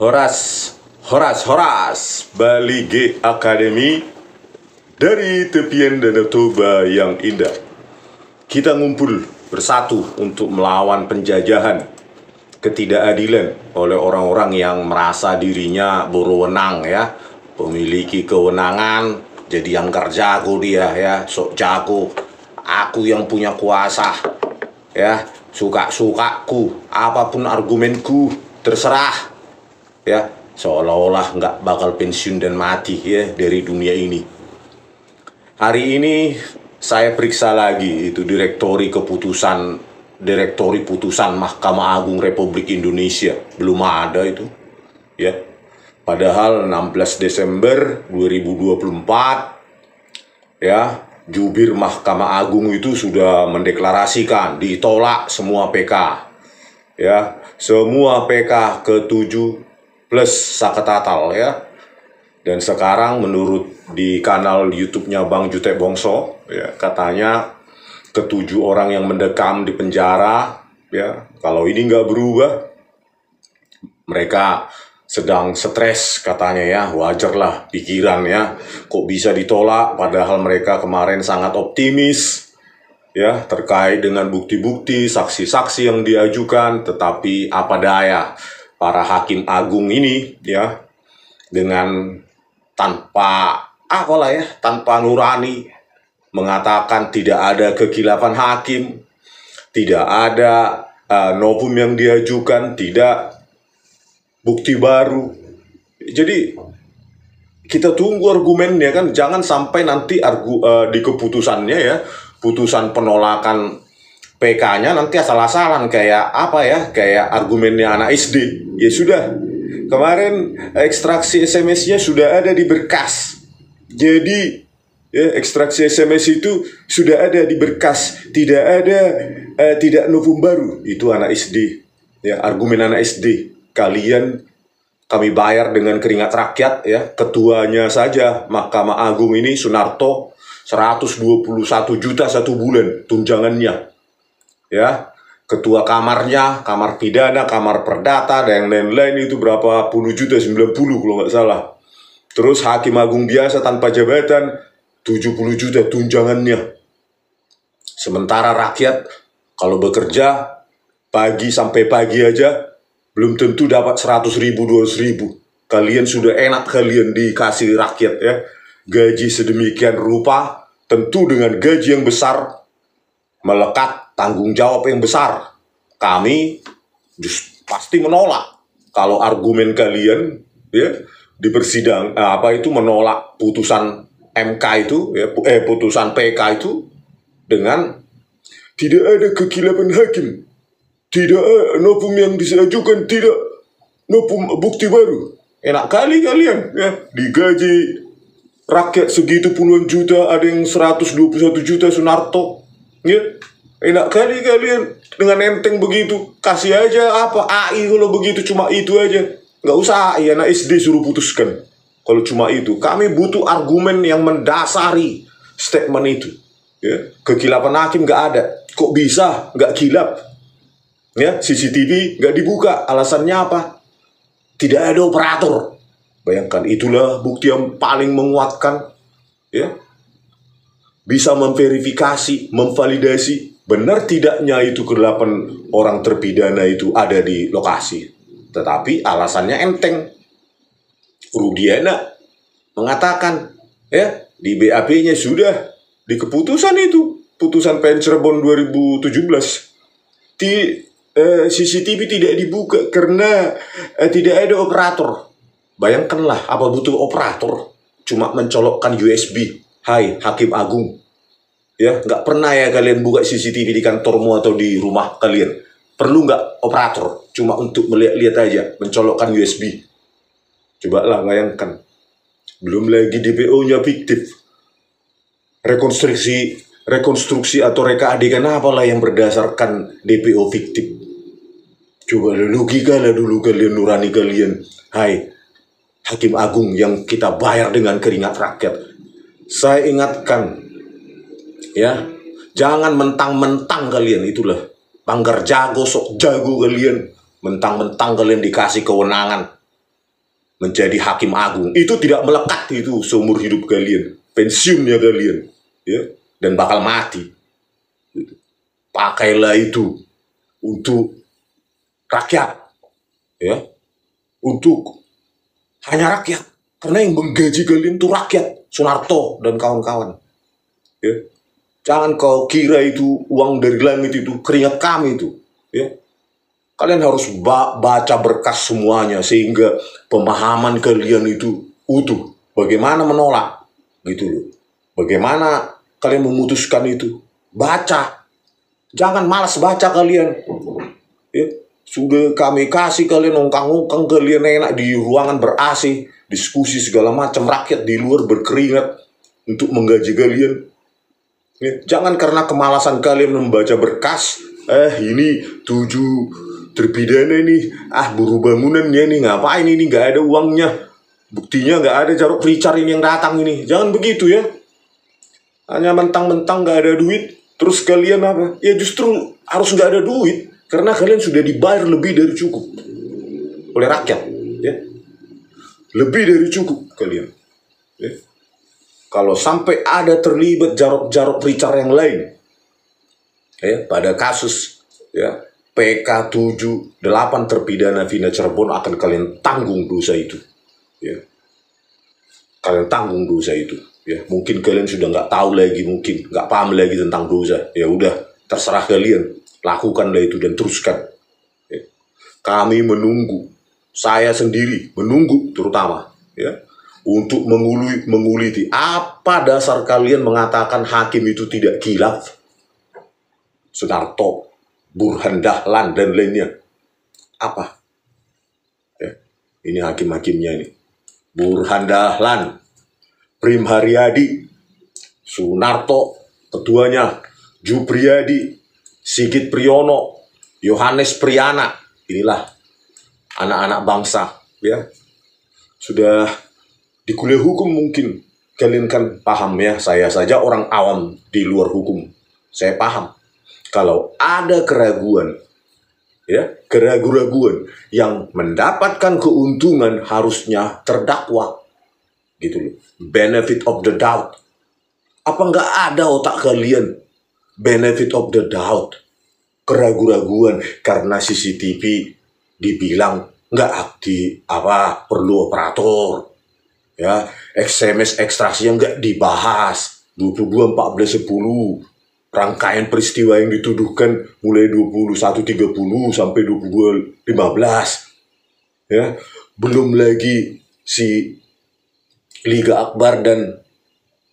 Horas, Horas, Bali G Academy dari tepian Danau Toba yang indah. Kita ngumpul bersatu untuk melawan penjajahan, ketidakadilan oleh orang-orang yang merasa dirinya berwenang ya, memiliki kewenangan, jadi yang jago dia ya, sok jago. Aku yang punya kuasa ya, suka-sukaku, apapun argumenku, terserah ya, seolah-olah nggak bakal pensiun dan mati ya dari dunia ini. Hari ini saya periksa lagi itu direktori putusan Mahkamah Agung Republik Indonesia. Belum ada itu ya. Padahal 16 Desember 2024 ya, jubir Mahkamah Agung itu sudah mendeklarasikan ditolak semua PK ya, semua PK ke-7 plus Saketatal ya. Dan sekarang menurut di kanal YouTube-nya Bang Jutek Bongso ya, katanya ke-7 orang yang mendekam di penjara ya, kalau ini nggak berubah mereka sedang stres katanya ya. Wajar lah pikiran ya, kok bisa ditolak padahal mereka kemarin sangat optimis ya terkait dengan bukti-bukti, saksi-saksi yang diajukan. Tetapi apa daya, para hakim agung ini ya, dengan tanpa tanpa nurani mengatakan tidak ada kekhilafan hakim, tidak ada novum yang diajukan, tidak bukti baru. Jadi kita tunggu argumennya kan, jangan sampai nanti di keputusannya ya, putusan penolakan PK-nya nanti asal-asalan kayak apa ya, kayak argumennya anak SD. Ya sudah, kemarin ekstraksi SMS-nya sudah ada di berkas. Jadi ya, ekstraksi SMS itu sudah ada di berkas, tidak ada tidak novum baru. Itu anak SD. Ya, argumen anak SD. Kami bayar dengan keringat rakyat ya. Ketuanya saja Mahkamah Agung ini Sunarto 121 juta satu bulan tunjangannya. Ya, ketua kamarnya, kamar pidana, kamar perdata, dan lain-lain itu berapa puluh juta, 90 kalau nggak salah. Terus hakim agung biasa tanpa jabatan 70 juta tunjangannya. Sementara rakyat kalau bekerja pagi sampai pagi aja belum tentu dapat 100 ribu, 200 ribu. Kalian sudah enak kalian dikasih rakyat ya, gaji sedemikian rupa, tentu dengan gaji yang besar melekat tanggung jawab yang besar. Kami pasti menolak kalau argumen kalian ya di persidangan menolak putusan MK itu ya, putusan PK itu dengan tidak ada kekhilafan hakim, tidak ada novum yang disajukan, tidak novum bukti baru. Enak kali kalian ya, digaji rakyat segitu puluhan juta, ada yang 121 juta Sunarto ya. Enak kali kalian dengan enteng begitu. Kasih aja apa AI kalau begitu, cuma itu aja. Nggak usah AI, anak SD suruh putuskan. Kalau cuma itu, kami butuh argumen yang mendasari statement itu. Ya, kekhilafan hakim nggak ada. Kok bisa nggak khilaf? Ya, CCTV nggak dibuka. Alasannya apa? Tidak ada operator. Bayangkan, itulah bukti yang paling menguatkan. Ya, bisa memverifikasi, memvalidasi benar tidaknya itu ke-8 orang terpidana itu ada di lokasi. Tetapi alasannya enteng. Rudiana mengatakan ya, di BAP-nya sudah di keputusan itu, putusan PN Cirebon 2017, CCTV tidak dibuka karena tidak ada operator. Bayangkanlah, apa butuh operator? Cuma mencolokkan USB. Hai Hakim Agung ya, nggak pernah ya kalian buka CCTV di kantormu atau di rumah kalian? Perlu nggak operator? Cuma untuk melihat-lihat aja, mencolokkan USB. Cobalah bayangkan. Belum lagi DPO-nya fiktif. Rekonstruksi atau reka adegan apalah yang berdasarkan DPO fiktif. Coba logika lah dulu kalian, nurani kalian. Hai Hakim Agung yang kita bayar dengan keringat rakyat. Saya ingatkan ya, jangan mentang-mentang kalian itulah panggar jago, sok jago kalian. Mentang-mentang kalian dikasih kewenangan menjadi hakim agung. Itu tidak melekat itu seumur hidup kalian. Pensiunnya kalian. Ya, dan bakal mati. Pakailah itu untuk rakyat. Ya, untuk hanya rakyat. Karena yang menggaji kalian itu rakyat. Soenarto dan kawan-kawan. Ya. Jangan kau kira itu uang dari langit itu keringat kami itu. Ya. Kalian harus baca berkas semuanya sehingga pemahaman kalian itu utuh. Bagaimana menolak, gitu loh. Bagaimana kalian memutuskan itu? Baca. Jangan malas baca kalian. Ya. Sudah kami kasih kalian ongkang-ongkang, kalian enak di ruangan ber-AC, diskusi segala macam, rakyat di luar berkeringat untuk menggaji kalian. Ya, jangan karena kemalasan kalian membaca berkas, ini 7 terpidana nih, buruh bangunannya nih, ngapain ini, nggak ada uangnya, buktinya nggak ada Jarod Richard ini yang datang ini. Jangan begitu ya, hanya mentang-mentang nggak ada duit, terus kalian apa? Ya justru harus nggak ada duit, karena kalian sudah dibayar lebih dari cukup oleh rakyat, ya, lebih dari cukup kalian. Ya. Kalau sampai ada terlibat Jarod Richard yang lain, ya, pada kasus ya PK 78 terpidana Vina Cirebon, akan kalian tanggung dosa itu. Ya. Kalian tanggung dosa itu. Ya. Mungkin kalian sudah nggak tahu lagi, mungkin nggak paham lagi tentang dosa. Ya udah, terserah kalian, lakukanlah itu dan teruskan. Ya. Kami menunggu, saya sendiri menunggu terutama, ya, untuk menguliti apa dasar kalian mengatakan hakim itu tidak khilaf. Soenarto, Burhan Dahlan, dan lainnya. Apa? Ya, ini hakim-hakimnya ini. Burhan Dahlan, Prim Haryadi, Soenarto, ketuanya, Jupriyadi, Sigit Priyono, Yohanes Priyana. Inilah anak-anak bangsa, ya. Sudah di kuliah hukum mungkin kalian kan paham ya, saya saja orang awam di luar hukum. Saya paham kalau ada keraguan, ya, keraguan yang mendapatkan keuntungan harusnya terdakwa, gitu loh. Benefit of the doubt. Apa nggak ada otak kalian? Benefit of the doubt. Keraguan karena CCTV dibilang nggak aktif, perlu operator. Ya, SMS ekstraksinya nggak dibahas. 22.14.10 rangkaian peristiwa yang dituduhkan mulai 21.30 sampai 22.15. Ya, belum lagi si Liga Akbar dan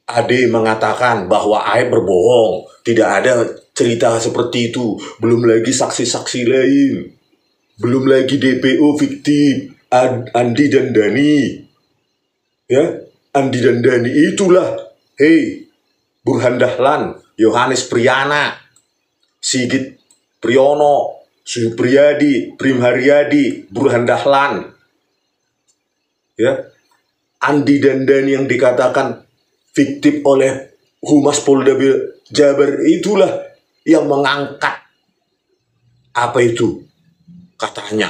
Ade mengatakan bahwa Aib berbohong, tidak ada cerita seperti itu. Belum lagi saksi-saksi lain, belum lagi DPO fiktif Andi dan Dani. Ya, Andi dan Dani itulah, Burhan Dahlan, Yohanes Priyana, Sigit Priyono, Supriyadi, Prim Haryadi, Burhan Dahlan. Ya, Andi dan Dani yang dikatakan fiktif oleh Humas Polda Jabar, itulah yang mengangkat apa itu katanya,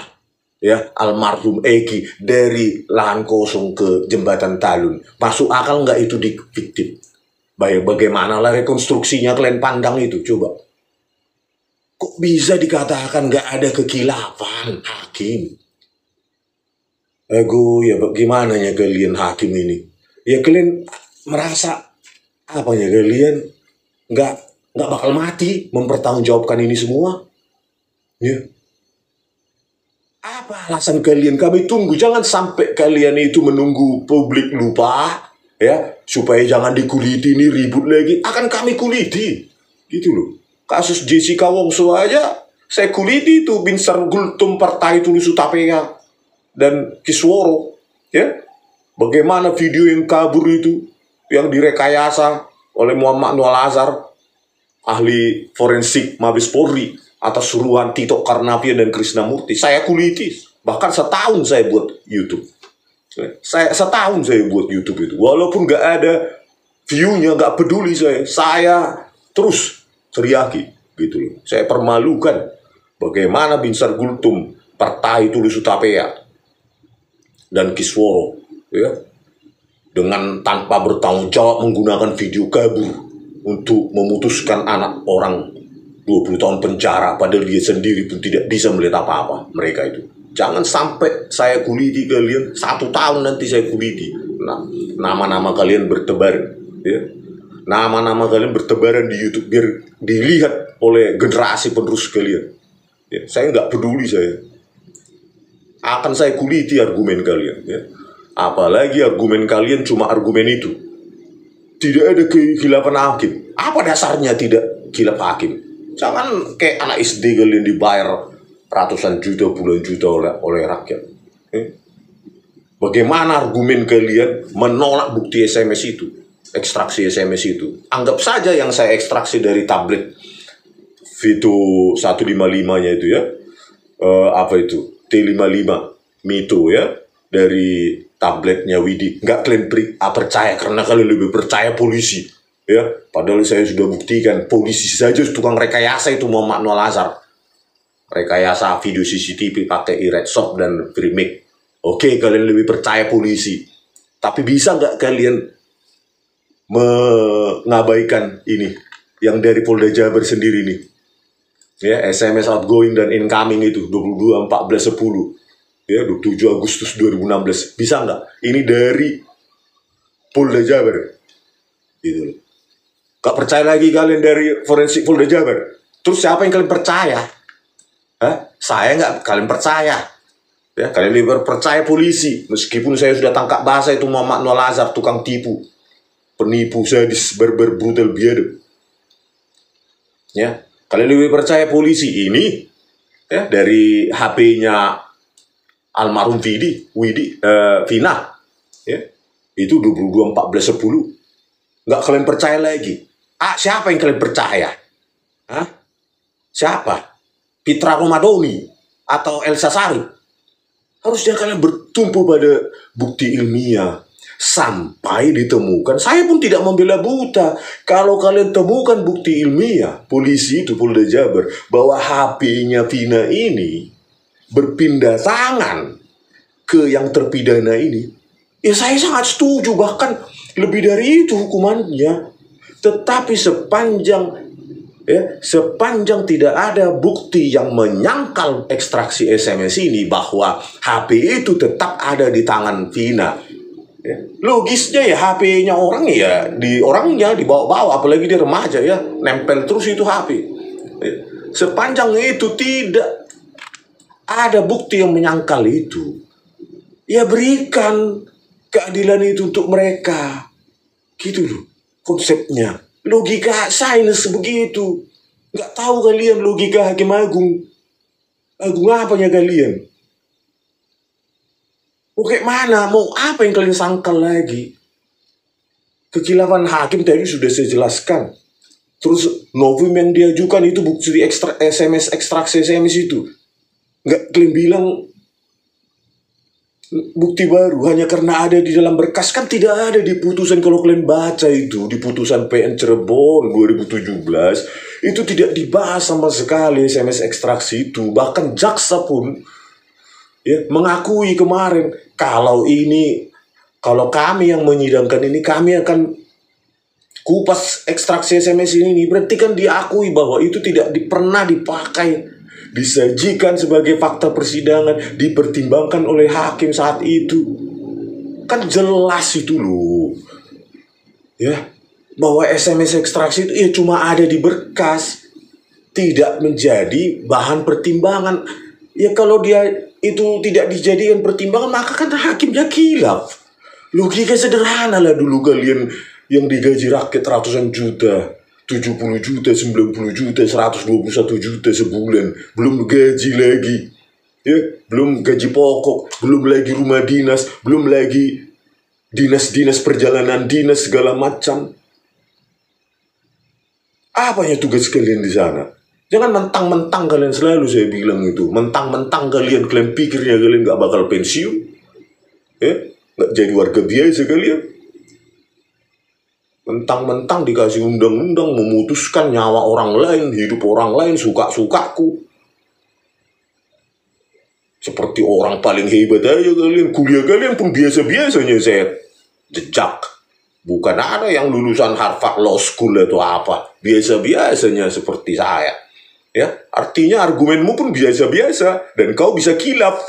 ya, almarhum Eki dari lahan kosong ke jembatan Talun. Masuk akal nggak itu di fiktif? Bagaimana lah rekonstruksinya, kalian pandang itu coba. Kok bisa dikatakan nggak ada kekhilafan hakim? Ya bagaimana ya kalian hakim ini? Ya kalian merasa apa ya, kalian nggak bakal mati mempertanggungjawabkan ini semua? Ya. Apa alasan kalian? Kami tunggu. Jangan sampai kalian itu menunggu publik lupa, ya, supaya jangan dikuliti, ini ribut lagi. Akan kami kuliti, gitu loh. Kasus Jessica Wongso aja saya kuliti itu, Binsar Gultum Partai Tulis Utapea dan Kisworo, ya. Bagaimana video yang kabur itu, yang direkayasa oleh Muhammad Nur Azhar, ahli forensik Mabes Polri, atas suruhan Tito Karnavian dan Krisnamurti. Saya kuliti, bahkan setahun saya buat YouTube. Setahun saya buat YouTube itu, walaupun nggak ada view-nya, nggak peduli saya terus teriaki, gitu loh. Saya permalukan bagaimana Binsar Gultum Partai Tulis Utapea dan Kisworo, ya, dengan tanpa bertanggung jawab menggunakan video kabur untuk memutuskan anak orang 20 tahun penjara, padahal dia sendiri pun tidak bisa melihat apa-apa mereka itu. Jangan sampai saya kuliti kalian, 1 tahun nanti saya kuliti. Nah, nama-nama kalian bertebaran, ya. Nama-nama kalian bertebaran di YouTube biar dilihat oleh generasi penerus kalian. Ya, saya nggak peduli saya. Akan saya kuliti argumen kalian, ya. Apalagi argumen kalian cuma argumen itu. Tidak ada kekhilafan hakim. Apa dasarnya tidak khilaf hakim? Jangan kayak anak SD kalian dibayar ratusan juta, puluhan juta oleh rakyat. Bagaimana argumen kalian menolak bukti SMS itu? Ekstraksi SMS itu. Anggap saja yang saya ekstraksi dari tablet Vito 155-nya itu, ya. Apa itu? T55 Mito, ya. Dari tabletnya Widi. Nggak kalian percaya karena kalian lebih percaya polisi, ya. Padahal saya sudah buktikan polisi saja tukang rekayasa itu Muhammad Noel Azhar. Rekayasa video CCTV pakai Red Shop dan Remake. Oke, kalian lebih percaya polisi. Tapi bisa nggak kalian mengabaikan ini yang dari Polda Jabar sendiri nih, ya, SMS outgoing dan incoming itu 22.14.10, ya, 27 Agustus 2016. Bisa nggak ini dari Polda Jabar gitu loh. Gak percaya lagi kalian dari forensik Polda Jabar, terus siapa yang kalian percaya? Saya nggak, kalian percaya, ya. Kalian lebih percaya polisi, meskipun saya sudah tangkap basah itu Muhammad Noel Azhar, tukang tipu, penipu, sadis, barbar, brutal, biadab. Ya, kalian lebih percaya polisi ini, ya, dari HP-nya almarhum Vina, ya, itu 22.14.10. Nggak kalian percaya lagi. Siapa yang kalian percaya? Siapa? Pitra Romadoni atau Elsa Sari? Harusnya kalian bertumpu pada bukti ilmiah sampai ditemukan. Saya pun tidak membela buta. Kalau kalian temukan bukti ilmiah, polisi itu Polda Jabar, bahwa HP-nya Vina ini berpindah tangan ke yang terpidana ini, ya saya sangat setuju, bahkan lebih dari itu hukumannya. Tetapi sepanjang tidak ada bukti yang menyangkal ekstraksi SMS ini, bahwa HP itu tetap ada di tangan Vina. Ya. Logisnya ya HP-nya orang ya orangnya dibawa-bawa, apalagi dia remaja, ya, nempel terus itu HP. Ya. Sepanjang itu tidak ada bukti yang menyangkal itu, ya berikan keadilan itu untuk mereka. Gitu loh konsepnya. Logika sains begitu. Nggak tahu kalian logika Hakim Agung. Agung apanya kalian? Mau kayak mana? Mau apa yang kalian sangkal lagi? Kekhilafan hakim tadi sudah saya jelaskan. Terus novum yang diajukan itu bukti ekstraksi SMS itu. Nggak kalian bilang bukti baru hanya karena ada di dalam berkas. Kan tidak ada di putusan. Kalau kalian baca itu di putusan PN Cirebon 2017 itu tidak dibahas sama sekali SMS ekstraksi itu. Bahkan jaksa pun, ya, mengakui kemarin kalau kami yang menyidangkan ini, kami akan kupas ekstraksi SMS ini. Berarti kan diakui bahwa itu tidak pernah dipakai, disajikan sebagai fakta persidangan, dipertimbangkan oleh hakim saat itu. Kan jelas itu loh, ya, bahwa SMS ekstraksi itu ya cuma ada di berkas, tidak menjadi bahan pertimbangan. Ya kalau dia itu tidak dijadikan pertimbangan, maka kan hakimnya khilaf. Logika sederhana lah dulu kalian yang digaji rakyat ratusan juta, 70 juta, 90 juta, 121 juta sebulan. Belum gaji lagi, ya, belum gaji pokok, belum lagi rumah dinas, belum lagi dinas-dinas, perjalanan dinas, segala macam. Apanya tugas kalian di sana? Jangan mentang-mentang kalian, selalu saya bilang itu, mentang-mentang kalian pikirnya kalian gak bakal pensiun, ya, gak jadi warga biasa kalian. Mentang-mentang dikasih undang-undang memutuskan nyawa orang lain, hidup orang lain, suka-sukaku. Seperti orang paling hebat aja kalian. Kuliah kalian pun biasa-biasanya saya jejak. Bukan ada yang lulusan Harvard Law School atau apa. Biasa-biasanya seperti saya. Ya, artinya argumenmu pun biasa-biasa dan kau bisa kilaf.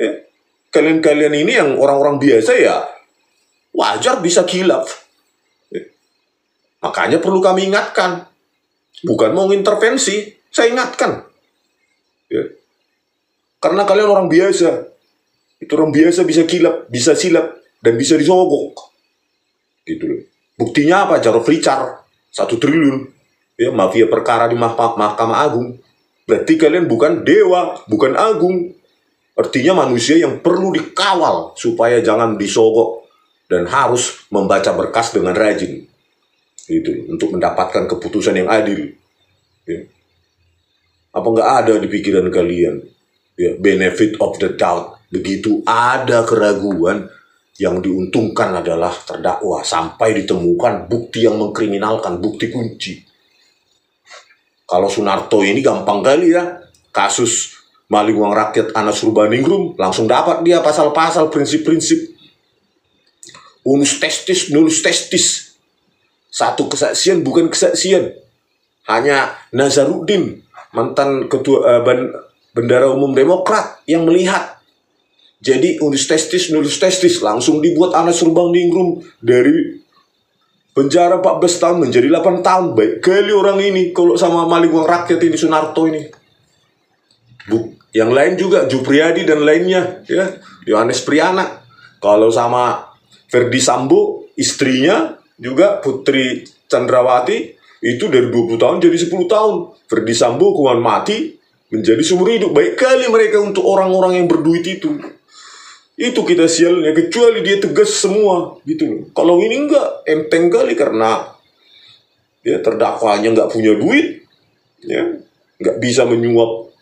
Ya. Kalian-kalian ini yang orang-orang biasa ya wajar bisa kilaf. Ya. Makanya perlu kami ingatkan. Bukan mau intervensi, saya ingatkan. Ya. Karena kalian orang biasa. Itu orang biasa bisa kilap, bisa silap, dan bisa disogok. Gitu loh. Buktinya apa? Jarod Richard 1 triliun. Ya, mafia perkara di Mahkamah Agung. Berarti kalian bukan dewa, bukan agung. Artinya manusia yang perlu dikawal supaya jangan disogok dan harus membaca berkas dengan rajin. Gitu, untuk mendapatkan keputusan yang adil. Ya. Apa nggak ada di pikiran kalian? Ya, benefit of the doubt. Begitu ada keraguan, yang diuntungkan adalah terdakwa sampai ditemukan bukti yang mengkriminalkan, bukti kunci. Kalau Sunarto ini gampang kali ya, kasus maling uang rakyat Anas Urbaningrum, langsung dapat dia pasal-pasal, prinsip-prinsip. Unus testis, nullus testis. Satu kesaksian bukan kesaksian. Hanya Nazarudin, mantan ketua Bendara Umum Demokrat, yang melihat. Jadi unus testis, nullus testis, langsung dibuat Anas Urbaningrum dari penjara 14 tahun menjadi 8 tahun. Baik kali orang ini kalau sama maling uang rakyat ini Sunarto ini. Yang lain juga Jupriyadi dan lainnya ya, Yohanes Priana. Kalau sama Ferdi Sambo, istrinya juga Putri Chandrawati itu dari 20 tahun jadi 10 tahun. Ferdi Sambo hukuman mati menjadi seumur hidup. Baik kali mereka untuk orang-orang yang berduit itu. Itu kita sialnya, kecuali dia tegas semua gitu loh. Kalau ini enggak, enteng kali karena ya terdakwanya nggak punya duit, ya nggak bisa menyuap,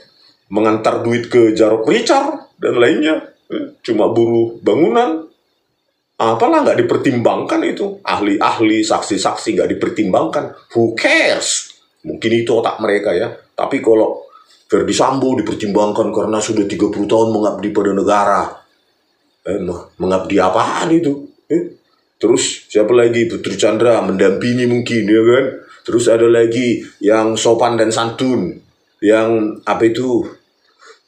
mengantar duit ke Jarod Richard dan lainnya, ya. Cuma buruh bangunan. Apalah nggak dipertimbangkan itu, ahli-ahli, saksi-saksi nggak dipertimbangkan. Who cares? Mungkin itu otak mereka ya. Tapi kalau Ferdi Sambo dipertimbangkan karena sudah 30 tahun mengabdi pada negara. Mengabdi apaan itu? Terus siapa lagi? Putri Chandra mendampingi mungkin ya kan. Terus ada lagi yang sopan dan santun, yang apa itu,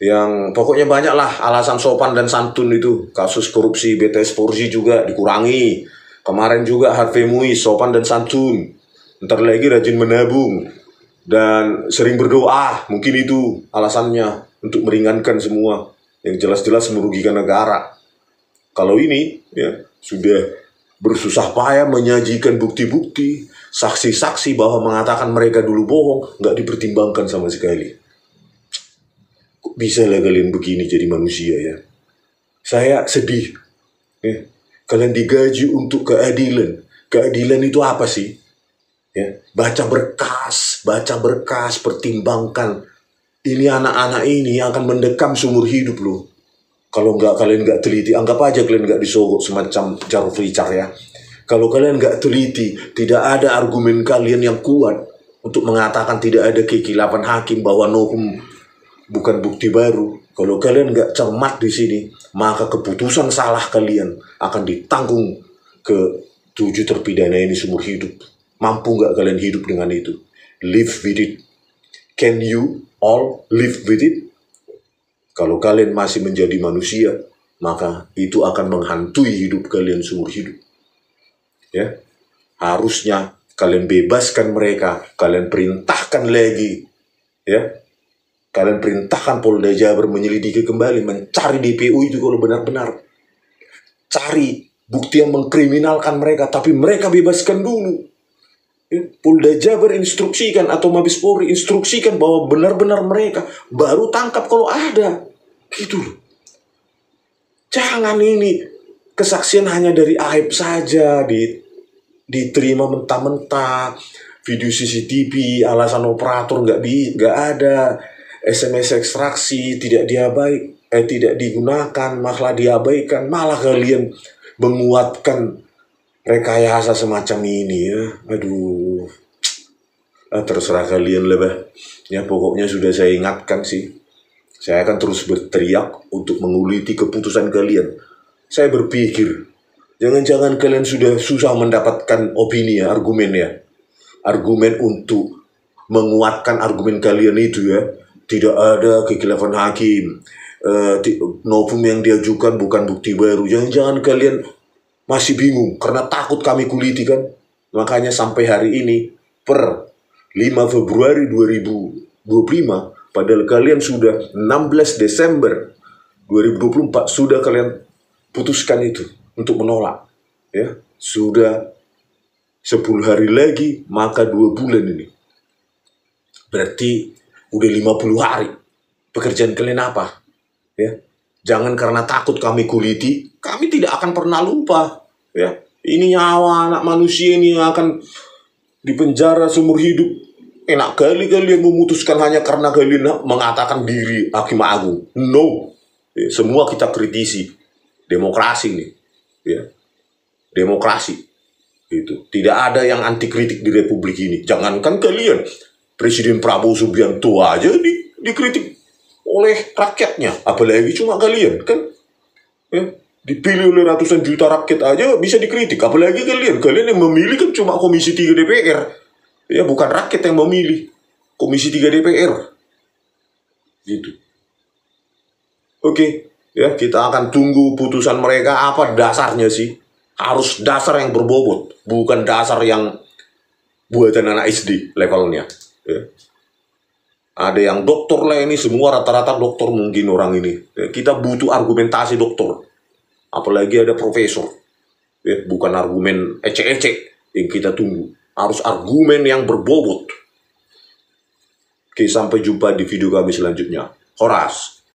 yang pokoknya banyak lah alasan sopan dan santun itu. Kasus korupsi BTS 4G juga dikurangi. Kemarin juga Harvey Muiz sopan dan santun. Ntar lagi rajin menabung dan sering berdoa. Mungkin itu alasannya untuk meringankan semua yang jelas-jelas merugikan negara. Kalau ini ya sudah bersusah payah menyajikan bukti-bukti, saksi-saksi bahwa mengatakan mereka dulu bohong, nggak dipertimbangkan sama sekali. Kok bisa lah kalian begini jadi manusia ya? Saya sedih. Kalian digaji untuk keadilan. Keadilan itu apa sih? Ya, baca berkas, pertimbangkan. Ini anak-anak ini akan mendekam seumur hidup loh. Kalau kalian nggak teliti, anggap aja kalian nggak disogok semacam Jarod Richard ya. Kalau kalian nggak teliti, tidak ada argumen kalian yang kuat untuk mengatakan tidak ada kekhilafan hakim bahwa nohum bukan bukti baru. Kalau kalian nggak cermat di sini, maka keputusan salah kalian akan ditanggung ke 7 terpidana ini seumur hidup. Mampu nggak kalian hidup dengan itu? Live with it. Can you all live with it? Kalau kalian masih menjadi manusia, maka itu akan menghantui hidup kalian seumur hidup. Ya, harusnya kalian bebaskan mereka, kalian perintahkan lagi, ya, kalian perintahkan Polda Jabar menyelidiki kembali, mencari DPO itu kalau benar-benar, cari bukti yang mengkriminalkan mereka, tapi mereka bebaskan dulu. Ya, Polda Jabar instruksikan atau Mabes Polri instruksikan bahwa benar-benar mereka, baru tangkap kalau ada. Gitu loh. Jangan ini kesaksian hanya dari aib saja, diterima mentah-mentah, video CCTV, alasan operator nggak ada, SMS ekstraksi tidak tidak digunakan, malah diabaikan, malah kalian menguatkan rekayasa semacam ini ya. Aduh, terserah kalian lah bah. Ya pokoknya sudah saya ingatkan sih. Saya akan terus berteriak untuk menguliti keputusan kalian. Saya berpikir, jangan-jangan kalian sudah susah mendapatkan opini ya, argumen ya. Argumen untuk menguatkan argumen kalian itu ya. Tidak ada kekhilafan hakim. Novum yang diajukan bukan bukti baru. Jangan-jangan kalian masih bingung karena takut kami kuliti kan. Makanya sampai hari ini per 5 Februari 2025, padahal kalian sudah 16 Desember 2024 sudah kalian putuskan itu untuk menolak. Ya, sudah 10 hari lagi, maka 2 bulan ini. Berarti udah 50 hari. Pekerjaan kalian apa? Ya, jangan karena takut kami kuliti, kami tidak akan pernah lupa. Ya, ini nyawa anak manusia ini yang akan dipenjara seumur hidup. Enak kali kalian memutuskan hanya karena kalian mengatakan diri hakim agung. No, ya, semua kita kritisi demokrasi nih, ya, demokrasi itu tidak ada yang anti kritik di republik ini. Jangankan kalian, Presiden Prabowo Subianto aja dikritik oleh rakyatnya, apalagi cuma kalian kan, ya, dipilih oleh ratusan juta rakyat aja bisa dikritik, apalagi kalian yang memilih kan cuma Komisi 3 DPR. Ya, bukan rakyat yang memilih Komisi 3 DPR. Gitu. Oke, ya, kita akan tunggu putusan mereka apa dasarnya sih. Harus dasar yang berbobot, bukan dasar yang buatan anak SD levelnya. Ya. Ada yang dokter lah ini, semua rata-rata dokter mungkin orang ini. Ya, kita butuh argumentasi dokter. Apalagi ada profesor. Ya, bukan argumen ecek-ecek yang kita tunggu. Harus argumen yang berbobot. Oke, sampai jumpa di video kami selanjutnya. Horas.